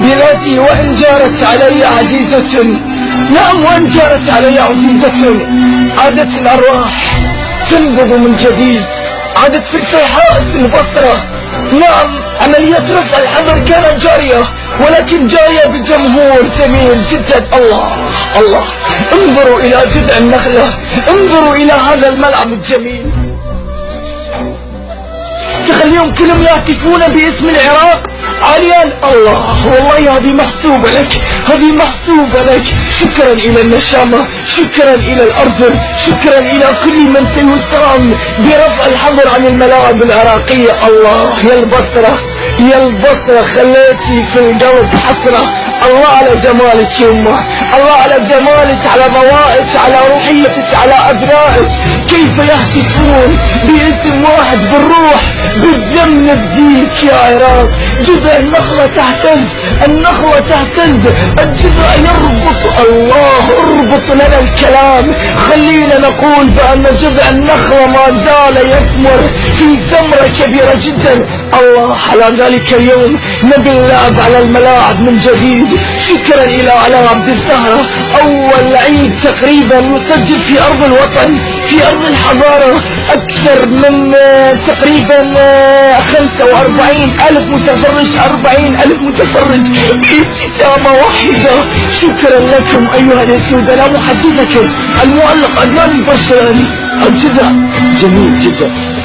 بلادي وإن جارت علي عزيزة، نعم وإن جارت علي عزيزة، عادت الأرواح تنبض من جديد. عادت في الفيحاء في البصرة، نعم عملية رفع الحظر كانت جارية، ولكن جارية بجمهور جميل جدا. الله انظروا إلى جذع النخلة، انظروا إلى هذا الملعب الجميل. تخليهم كلهم يهتفون باسم العراق عاليا. الله والله هذه محسوبة لك، هذه محسوبة لك. شكرا إلى النشامة، شكرا إلى الأردن، شكرا إلى كل من سيساهم برفع الحظر عن الملاعب العراقية. الله يا البصرة، يا البصرة خليتي في القلب حسرة. الله على جمالك يمه، الله على جمالك، على ضوائك، على روحيتك، على أبنائك، كيف يهتفون باسم واحد بالروح بالدم نفديك يا عراق. جذع النخلة تهتز، النخلة تهتز، الجذع يربط. الله اربط لنا الكلام، خلينا نقول بأن جذع النخلة ما زال يثمر في ثمرة كبيرة جدا. الله على ذلك اليوم نبي اللعب على الملاعب من جديد. شكرا إلى علاء عبد السهرة، أول عيد تقريبا يسجل في أرض الوطن، في أرض الحضارة، أكثر من تقريبا 45,000 متفرج، 40,000 متفرج بابتسامة واحدة. شكرا لكم أيها الأسود. أنا محدثكم المؤلق عدنان البشراني. الجذع جميل جدا.